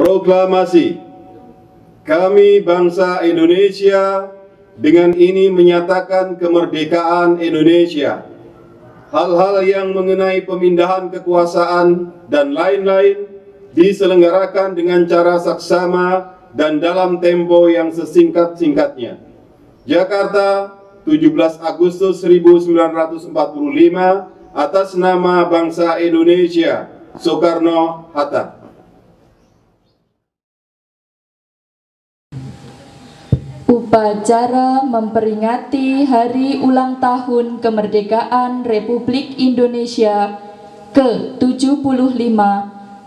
Proklamasi. Kami bangsa Indonesia dengan ini menyatakan kemerdekaan Indonesia. Hal-hal yang mengenai pemindahan kekuasaan dan lain-lain diselenggarakan dengan cara saksama dan dalam tempo yang sesingkat-singkatnya. Jakarta, 17 Agustus 1945, atas nama bangsa Indonesia, Soekarno-Hatta. Upacara memperingati Hari Ulang Tahun Kemerdekaan Republik Indonesia ke-75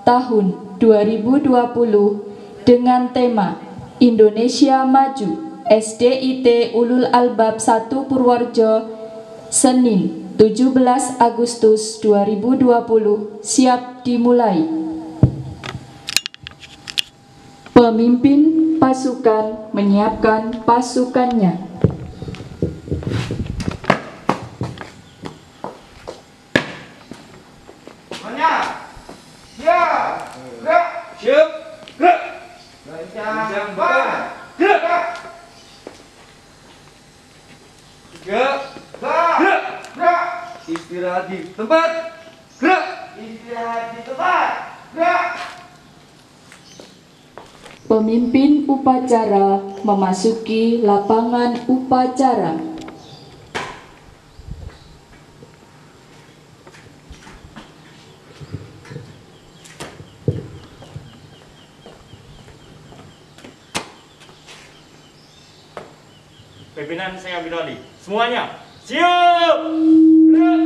tahun 2020 dengan tema Indonesia Maju SDIT Ulul Albab 1 Purworejo, Senin 17 Agustus 2020 siap dimulai. Pemimpin pasukan menyiapkan pasukannya. Istirahat di tempat. Gerak. Istirahat di tempat. Gerak. Pemimpin upacara memasuki lapangan upacara. Pimpinan saya ambil alih. Semuanya siap. Gerak.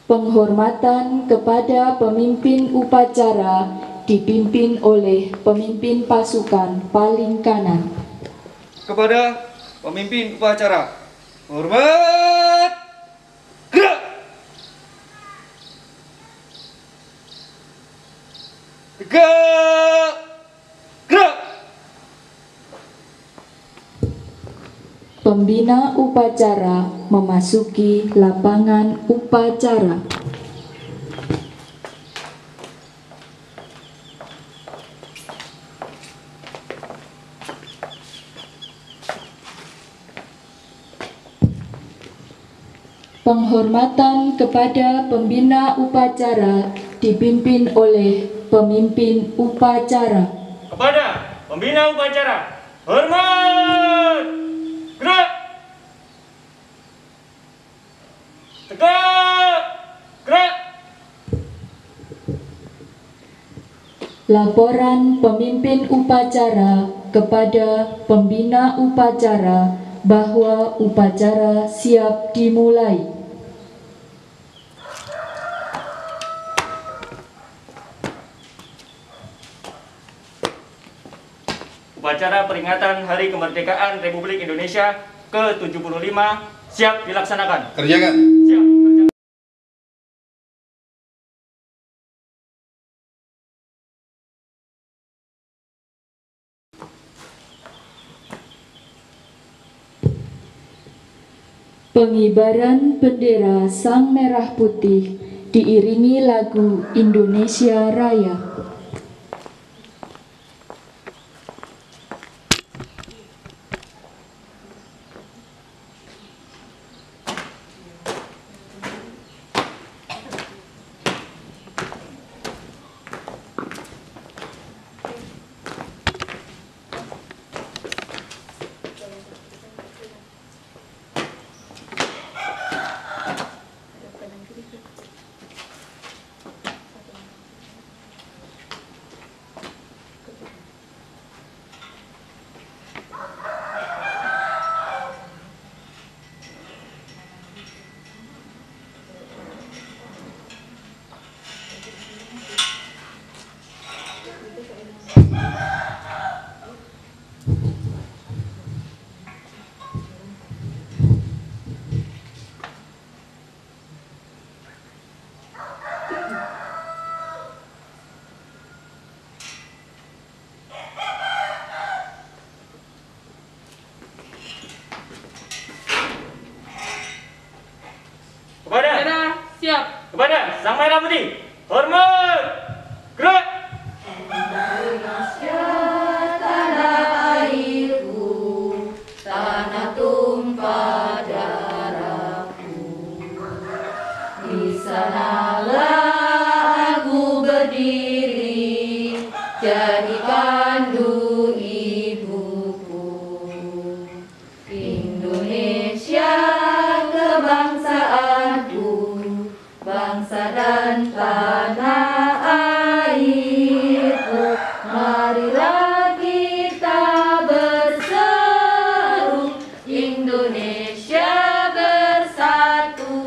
Penghormatan kepada pemimpin upacara dipimpin oleh pemimpin pasukan paling kanan. Kepada pemimpin upacara, hormat. Gerak. Tegak. Gerak. Pembina upacara memasuki lapangan upacara. Penghormatan kepada pembina upacara dipimpin oleh pemimpin upacara. Kepada pembina upacara, hormat. Gerak. Tegak. Gerak. Laporan pemimpin upacara kepada pembina upacara bahwa upacara siap dimulai. Upacara peringatan Hari Kemerdekaan Republik Indonesia ke-75 siap dilaksanakan. Kerjakan. Siap. Pengibaran bendera Sang Merah Putih diiringi lagu Indonesia Raya. Kepada Sang Merah Putih, hormat, gerak. Indonesia tanah airku, tanah tumpah darahku. Di sanalah aku berdiri, jadi pandu ibuku. Indonesia kebangsaanku, bangsa dan tanah airku. Marilah kita berseru, Indonesia bersatu.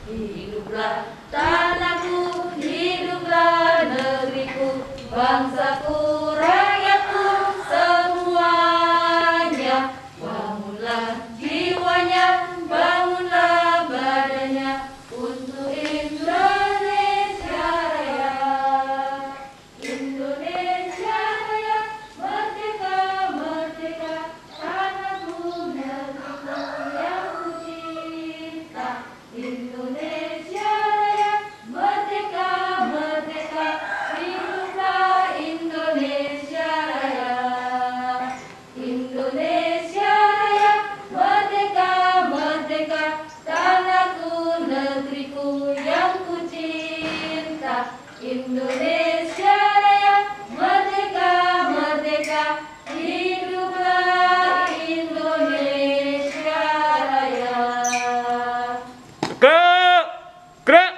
Hiduplah tanahku, hiduplah negeriku, bangsaku, rakyatku semuanya. Bangunlah jiwanya, bangunlah badannya untuk Indonesia Raya. Indonesia Raya, merdeka, merdeka, tanahku, negeriku yang ku cinta. Indonesia Raya, merdeka, merdeka, hiduplah Indonesia Raya. Indonesia Raya, merdeka, merdeka, tanahku, negeriku yang ku cinta. Indonesia Raya, merdeka, merdeka, hiduplah Indonesia Raya. Gerak, gerak.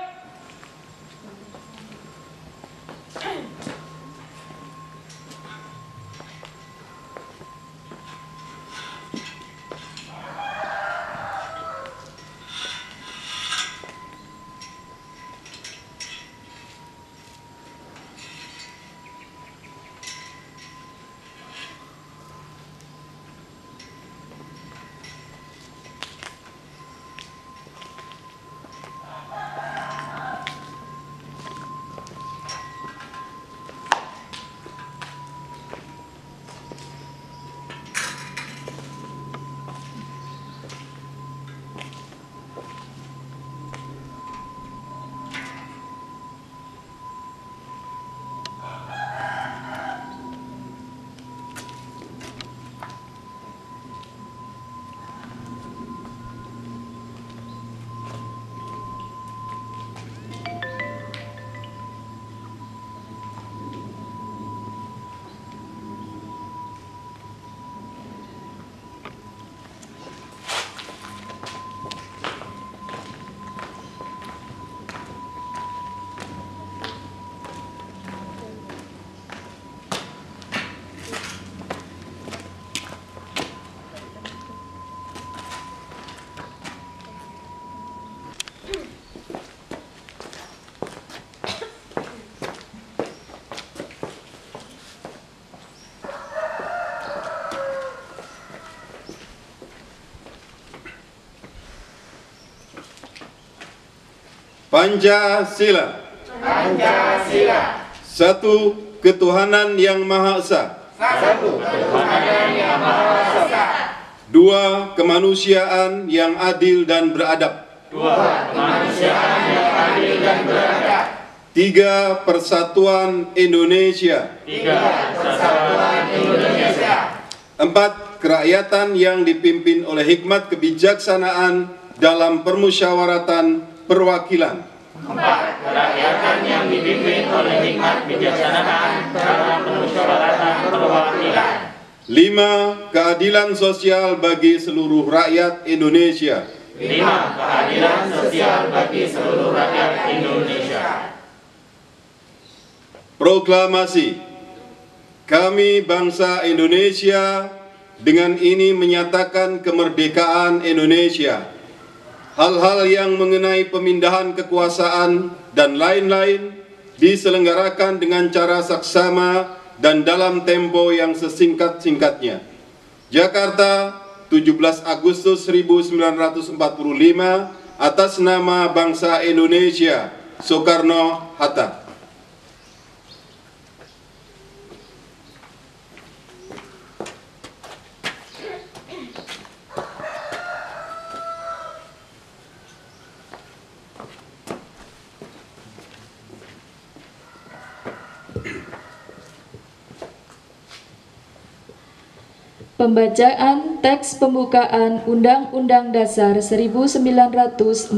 Pancasila. Pancasila. Satu, ketuhanan yang Maha Esa. Satu, ketuhanan yang Maha Esa. Dua, kemanusiaan yang adil dan beradab. Dua, kemanusiaan yang adil dan beradab. Tiga, persatuan Indonesia. Tiga, persatuan Indonesia. Empat, kerakyatan yang dipimpin oleh hikmat kebijaksanaan dalam permusyawaratan perwakilan. Empat, kerakyatan yang dipimpin oleh hikmat kebijaksanaan dalam permusyawaratan perwakilan. Lima, keadilan sosial bagi seluruh rakyat Indonesia. Lima, keadilan sosial bagi seluruh rakyat Indonesia. Proklamasi. Kami bangsa Indonesia dengan ini menyatakan kemerdekaan Indonesia. Hal-hal yang mengenai pemindahan kekuasaan dan lain-lain diselenggarakan dengan cara saksama dan dalam tempo yang sesingkat-singkatnya. Jakarta, 17 Agustus 1945, atas nama bangsa Indonesia, Soekarno-Hatta. Pembacaan teks pembukaan Undang-Undang Dasar 1945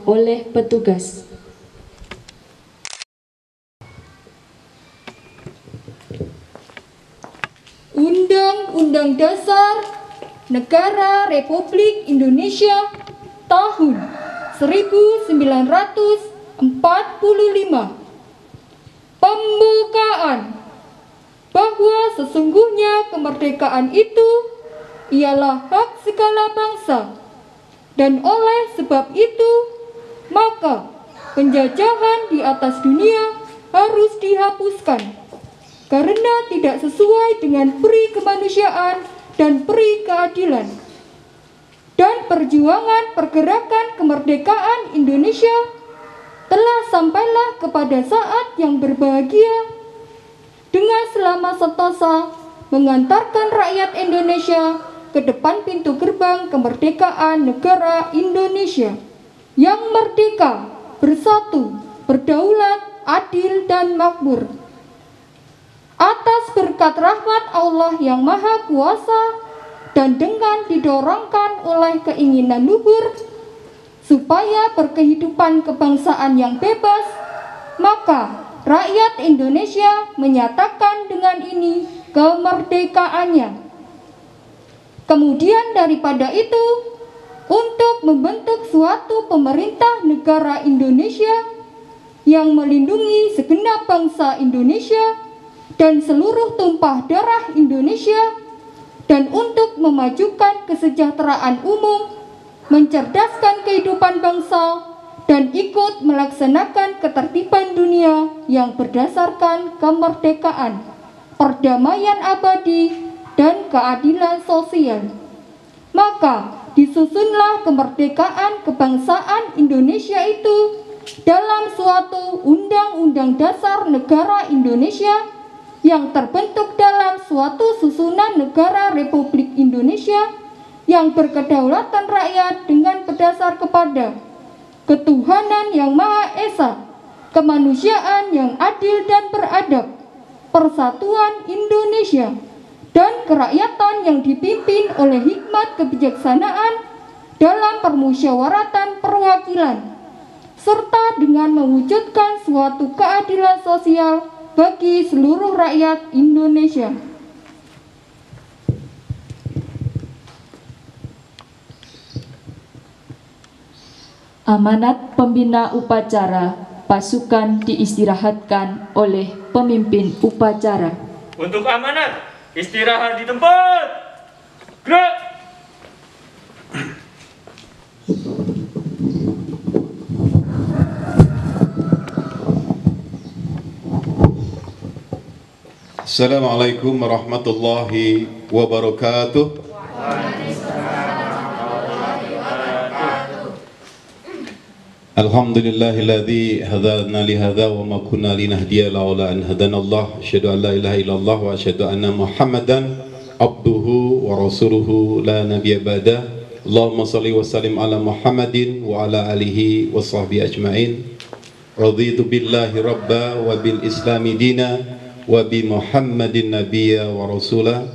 oleh petugas. Undang-Undang Dasar Negara Republik Indonesia tahun 1945. Pembukaan. Bahwa sesungguhnya kemerdekaan itu ialah hak segala bangsa, dan oleh sebab itu maka penjajahan di atas dunia harus dihapuskan, karena tidak sesuai dengan peri kemanusiaan dan peri keadilan. Dan perjuangan pergerakan kemerdekaan Indonesia telah sampailah kepada saat yang berbahagia, dengan selama sentosa mengantarkan rakyat Indonesia ke depan pintu gerbang kemerdekaan negara Indonesia yang merdeka, bersatu, berdaulat, adil, dan makmur. Atas berkat rahmat Allah yang Maha Kuasa dan dengan didorongkan oleh keinginan luhur supaya berkehidupan kebangsaan yang bebas, maka rakyat Indonesia menyatakan dengan ini kemerdekaannya. Kemudian daripada itu, untuk membentuk suatu pemerintah negara Indonesia yang melindungi segenap bangsa Indonesia dan seluruh tumpah darah Indonesia, dan untuk memajukan kesejahteraan umum, mencerdaskan kehidupan bangsa, dan ikut melaksanakan ketertiban dunia yang berdasarkan kemerdekaan, perdamaian abadi, dan keadilan sosial. Maka disusunlah kemerdekaan kebangsaan Indonesia itu dalam suatu Undang-Undang Dasar Negara Indonesia yang terbentuk dalam suatu susunan negara Republik Indonesia yang berkedaulatan rakyat dengan berdasar kepada ketuhanan yang Maha Esa, kemanusiaan yang adil dan beradab, persatuan Indonesia, dan kerakyatan yang dipimpin oleh hikmat kebijaksanaan dalam permusyawaratan perwakilan, serta dengan mewujudkan suatu keadilan sosial bagi seluruh rakyat Indonesia. Amanat pembina upacara, pasukan diistirahatkan oleh pemimpin upacara. Untuk amanat, istirahat di tempat. Gerak. Assalamualaikum warahmatullahi wabarakatuh. Alhamdulillahilladzi hadana li hadza wa ma kunna linahdiya laula an hadana Allah. Asyhadu an la ilaha illallah wa asyhadu anna Muhammadan abduhu wa rasuluhu la nabiyya ba'da. Allahumma shalli wa sallim ala Muhammadin wa ala alihi wa sahbihi ajma'in. Raditu billahi rabba wa bil islami dina wa bi Muhammadin nabiyya wa rasula.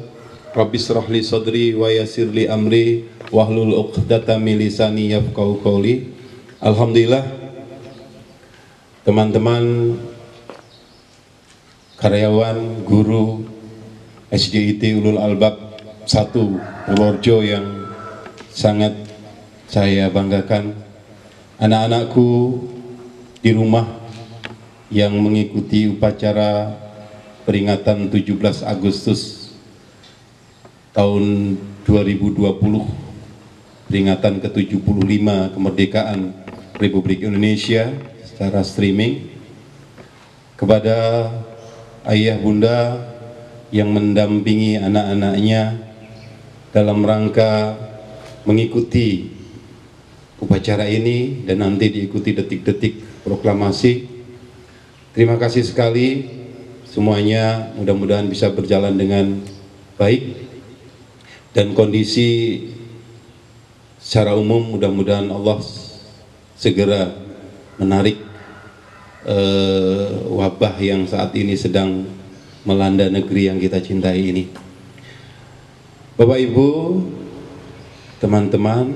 Rabbi shrah li sadri wa yassir li amri wahlul 'uqdatam min lisani yafqahu qawli. Alhamdulillah, teman-teman karyawan, guru SDIT Ulul Albab 1 Purworejo yang sangat saya banggakan, anak-anakku di rumah yang mengikuti upacara peringatan 17 Agustus tahun 2020, peringatan ke-75 kemerdekaan Republik Indonesia secara streaming, kepada ayah bunda yang mendampingi anak-anaknya dalam rangka mengikuti upacara ini dan nanti diikuti detik-detik proklamasi. Terima kasih sekali semuanya, mudah-mudahan bisa berjalan dengan baik dan kondisi secara umum mudah-mudahan Allah segera menarik wabah yang saat ini sedang melanda negeri yang kita cintai ini. Bapak Ibu, teman-teman,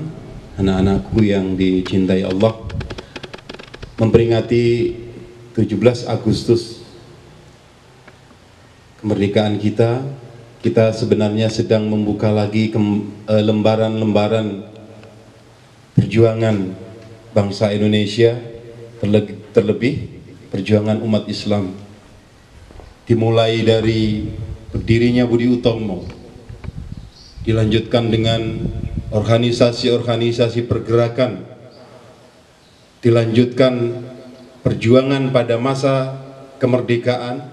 anak-anakku yang dicintai Allah, memperingati 17 Agustus kemerdekaan kita, kita sebenarnya sedang membuka lagi lembaran-lembaran perjuangan bangsa Indonesia, terlebih perjuangan umat Islam. Dimulai dari berdirinya Budi Utomo, dilanjutkan dengan organisasi-organisasi pergerakan, dilanjutkan perjuangan pada masa kemerdekaan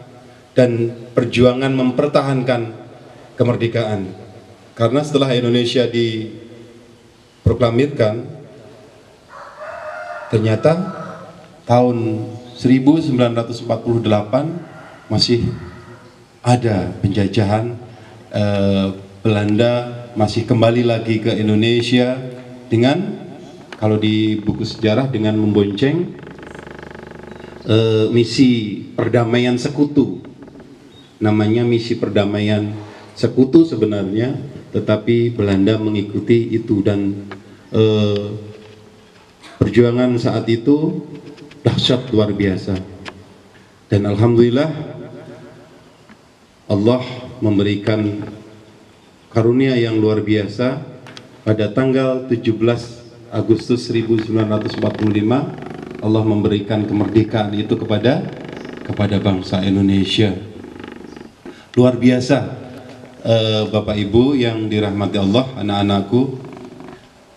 dan perjuangan mempertahankan kemerdekaan. Karena setelah Indonesia diproklamirkan, ternyata tahun 1948 masih ada penjajahan. Belanda masih kembali lagi ke Indonesia dengan, kalau di buku sejarah, dengan membonceng misi perdamaian sekutu. Namanya misi perdamaian sekutu sebenarnya, tetapi Belanda mengikuti itu, dan perjuangan saat itu dahsyat luar biasa. Dan alhamdulillah Allah memberikan karunia yang luar biasa. Pada tanggal 17 Agustus 1945 Allah memberikan kemerdekaan itu kepada bangsa Indonesia. Luar biasa, Bapak Ibu yang dirahmati Allah, anak-anakku,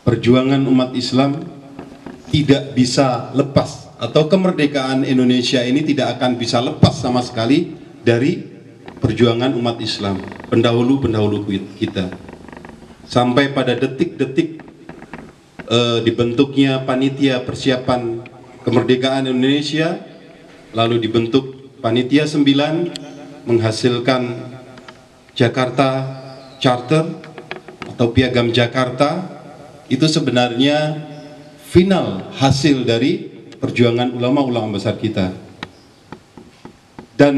perjuangan umat Islam tidak bisa lepas, atau kemerdekaan Indonesia ini tidak akan bisa lepas sama sekali dari perjuangan umat Islam, pendahulu-pendahulu kita. Sampai pada detik-detik dibentuknya panitia persiapan kemerdekaan Indonesia, lalu dibentuk panitia 9 menghasilkan Jakarta Charter atau Piagam Jakarta. Itu sebenarnya final hasil dari perjuangan ulama-ulama besar kita. Dan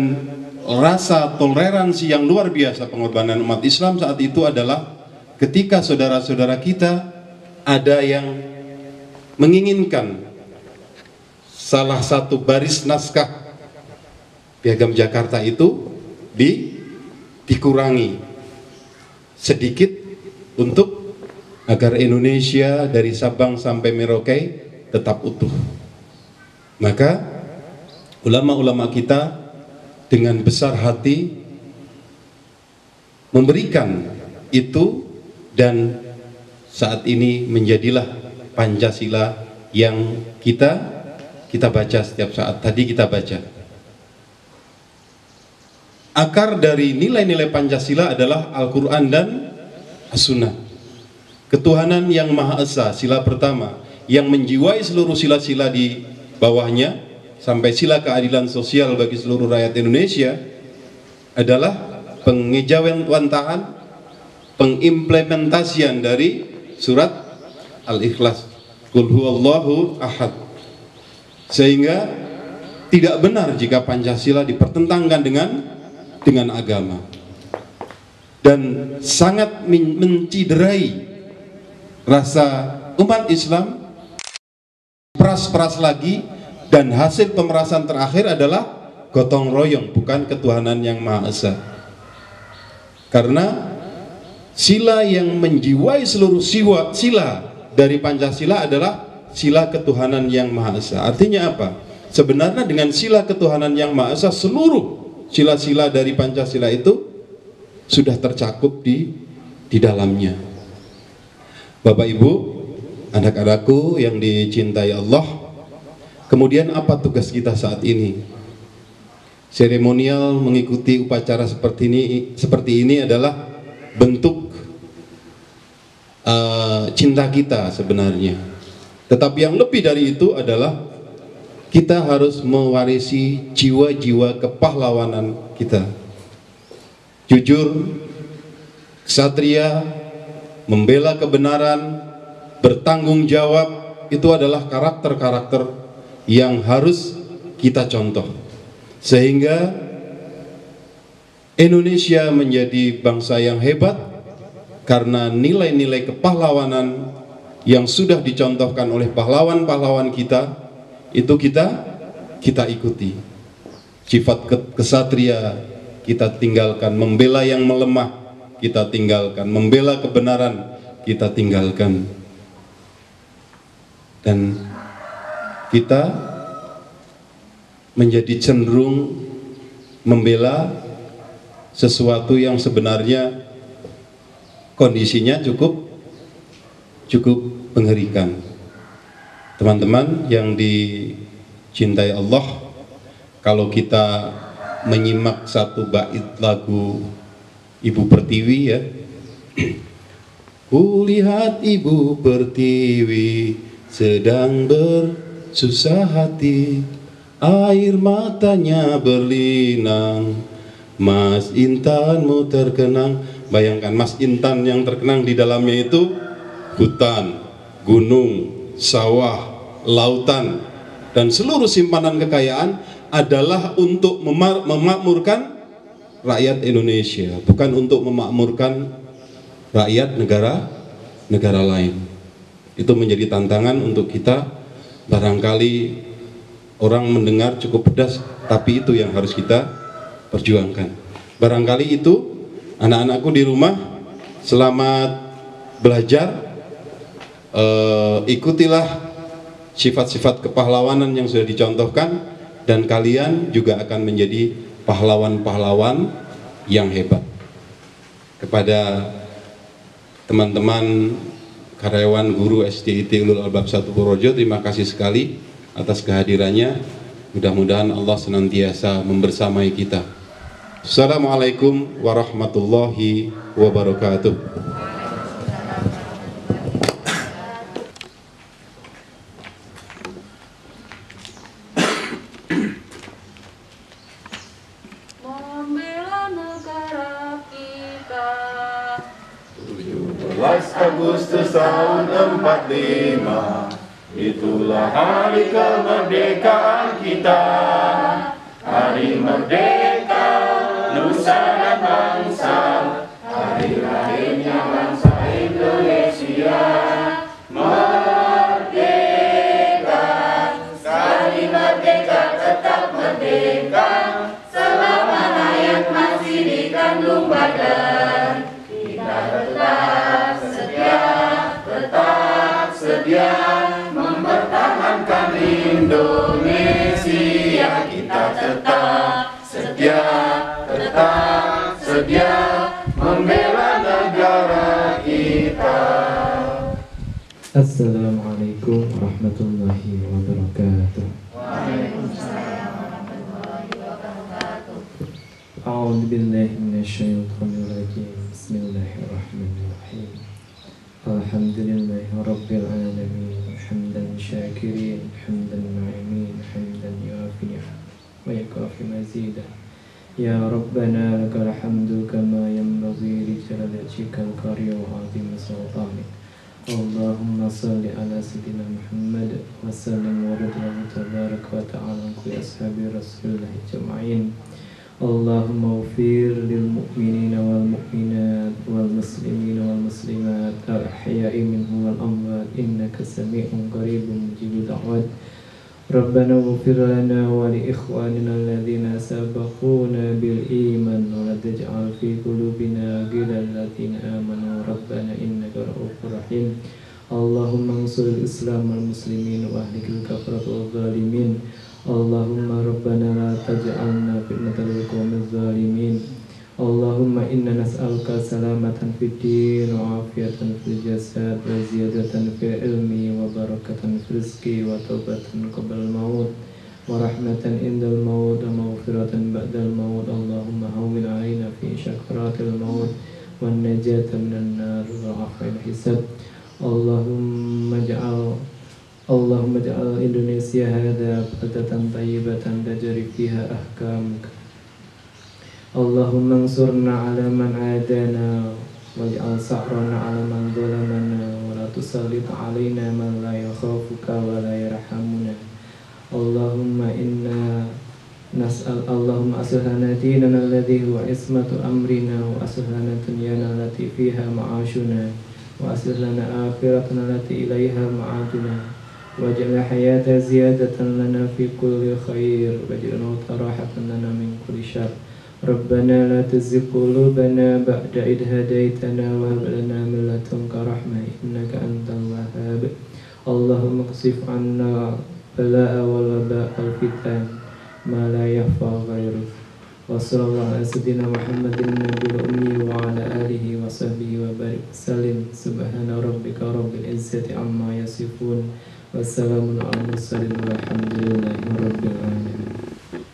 rasa toleransi yang luar biasa pengorbanan umat Islam saat itu adalah ketika saudara-saudara kita ada yang menginginkan salah satu baris naskah Piagam Jakarta itu dikurangi sedikit untuk agar Indonesia dari Sabang sampai Merauke tetap utuh. Maka ulama-ulama kita dengan besar hati memberikan itu, dan saat ini menjadilah Pancasila yang kita baca setiap saat. Tadi kita baca. Akar dari nilai-nilai Pancasila adalah Al-Quran dan As-Sunnah. Ketuhanan yang Maha Esa, sila pertama, yang menjiwai seluruh sila-sila di bawahnya, sampai sila keadilan sosial bagi seluruh rakyat Indonesia, adalah pengejawantahan, pengimplementasian dari surat Al-Ikhlas, Qul huwallahu ahad. Sehingga tidak benar jika Pancasila dipertentangkan dengan agama, dan sangat menciderai rasa umat Islam. Peras-peras lagi, dan hasil pemerasan terakhir adalah gotong royong, bukan ketuhanan yang Maha Esa. Karena sila yang menjiwai seluruh sila dari Pancasila adalah sila ketuhanan yang Maha Esa. Artinya apa? Sebenarnya dengan sila ketuhanan yang Maha Esa, seluruh sila-sila dari Pancasila itu sudah tercakup di dalamnya. Bapak Ibu, anak-anakku yang dicintai Allah, kemudian apa tugas kita saat ini? Seremonial mengikuti upacara seperti ini adalah bentuk cinta kita sebenarnya. Tetapi yang lebih dari itu adalah kita harus mewarisi jiwa-jiwa kepahlawanan kita. Jujur, ksatria, membela kebenaran, bertanggung jawab, itu adalah karakter-karakter yang harus kita contoh, sehingga Indonesia menjadi bangsa yang hebat karena nilai-nilai kepahlawanan yang sudah dicontohkan oleh pahlawan-pahlawan kita, itu kita ikuti. Sifat kesatria kita tinggalkan, membela yang melemah kita tinggalkan, membela kebenaran kita tinggalkan. Dan kita menjadi cenderung membela sesuatu yang sebenarnya kondisinya cukup mengerikan. Teman-teman yang dicintai Allah, kalau kita menyimak satu bait lagu Ibu Pertiwi ya, kulihat Ibu Pertiwi sedang bersusah hati, air matanya berlinang, Mas Intanmu terkenang. Bayangkan Mas Intan yang terkenang di dalamnya itu hutan, gunung, sawah, lautan, dan seluruh simpanan kekayaan adalah untuk memakmurkan rakyat Indonesia, bukan untuk memakmurkan rakyat negara lain. Itu menjadi tantangan untuk kita. Barangkali orang mendengar cukup pedas, tapi itu yang harus kita perjuangkan. Barangkali itu anak-anakku di rumah, selamat belajar. Ikutilah sifat-sifat kepahlawanan yang sudah dicontohkan, dan kalian juga akan menjadi pahlawan-pahlawan yang hebat. Kepada teman-teman karyawan guru SDIT Ulul Albab 1 Purworejo, terima kasih sekali atas kehadirannya. Mudah-mudahan Allah senantiasa membersamai kita. Assalamualaikum warahmatullahi wabarakatuh. Membela negara kita. 17 Agustus tahun 45, itulah hari kemerdekaan kita. Hari merdeka nusa dan bangsa, hari lahirnya bangsa Indonesia. Merdeka, sekali merdeka tetap merdeka, selama rakyat masih dikandung badan. Kita tetap sedia mempertahankan Indonesia. Kita tetap sedia membela negara kita. Assalamualaikum warahmatullahi wabarakatuh. Waalaikumsalam warahmatullahi wabarakatuh. A'udzu billahi minasyaitonir rajim. Bismillahirrahmanirrahim. Alhamdulillahi rabbil alamin, hamdan syakirin, hamdan na'imin, hamdan yuafi wa yakafi mazidah. Ya Rabbana lakal hamdu kama yanbaghi li jalali wajhikal karim wa 'azimi sultanik. Allahumma salli ala sayyidina Muhammad wa sallim wa radiyallahu tabaraka wa ta'ala an kulli ashabi Rasulillah jama'in. Allahumma ufir lil mu'minina wal mu'minat wal muslimina wal muslimat al ahya'i minhum wal amwat innaka sami'un qaribun mujibud da'wat. Rabbana ufir lana wa li ikhwanina alladhina sabaquna bil iman wa la taj'al fi qulubina ghillan lil ladzina amanu rabbana innaka ra'ufur rahim. Allahumma ansur al-islam wal muslimin wa ahlikil kafarata wal zalimin. Allahumma rabbana la taj'alna fitnatan lil qaumiz zalimin. Allahumma inna nas'aluka salamatan fid din wa afiyatan fil jasad wa ziyadatan fil ilmi wa barakatan fil rizqi wa taubatan qabla al-maut wa rahmatan indal maut wa maghfiratan ba'dal maut. Allahumma hawwin 'alaina fi sakaratil maut wan najata minan nar wa afwal hisab. Allahumma ja'al Indonesia hadha baldatan tayyibatan tajri fiha ahkamuka. Allahumma ansurna ala man adana waj'al sa'rana ala man zalamana wa la tusallit alaina man la yakhafuka wa la yarhamuna. Allahumma inna اللهم أصلح لنا ديننا الذي هو عصمة أمرنا وأصلح لنا دنيانا التي فيها معاشنا وأصلح لنا آخرتنا التي إليها معادنا واجعل الحياة زيادة لنا في كل خير واجعل الموت راحة لنا من كل شر ربنا لا تزغ قلوبنا بعد إذ هديتنا وهب لنا من لدنك رحمة إنك أنت الوهاب اللهم اكشف عنا بلاء والوباء والفتن ما لا يخفى غيرك وصلى الله على سيدنا محمد النبي الأمي وعلى آله وصحبه وبارك وسلم سبحان ربك رب العزة عما يصفون والسلام على المرسلين والحمد لله رب العالمين.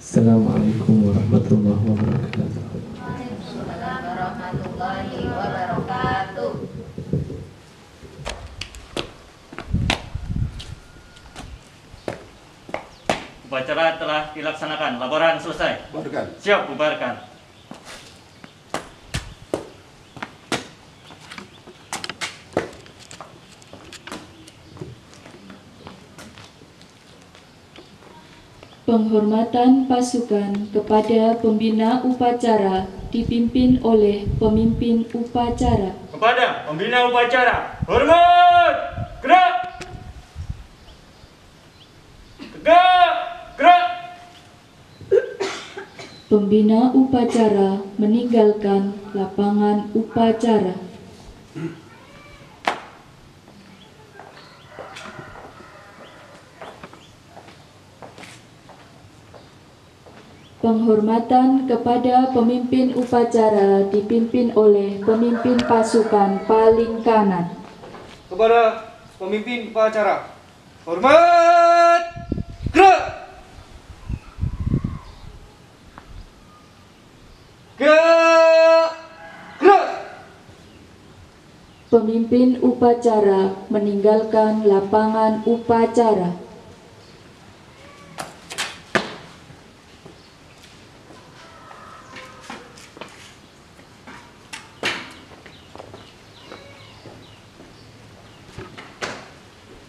Assalamualaikum warahmatullahi wabarakatuh. Waalaikumsalam warahmatullahi wabarakatuh. Upacara telah dilaksanakan. Laporan selesai. Bubarkan. Siap, bubarkan. Penghormatan pasukan kepada pembina upacara dipimpin oleh pemimpin upacara. Kepada pembina upacara, hormat, gerak, tegak, gerak. Pembina upacara meninggalkan lapangan upacara. Penghormatan kepada pemimpin upacara dipimpin oleh pemimpin pasukan paling kanan. Kepada pemimpin upacara, hormat, gerak. Gerak. Pemimpin upacara meninggalkan lapangan upacara.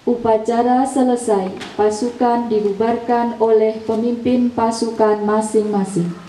Upacara selesai, pasukan dibubarkan oleh pemimpin pasukan masing-masing.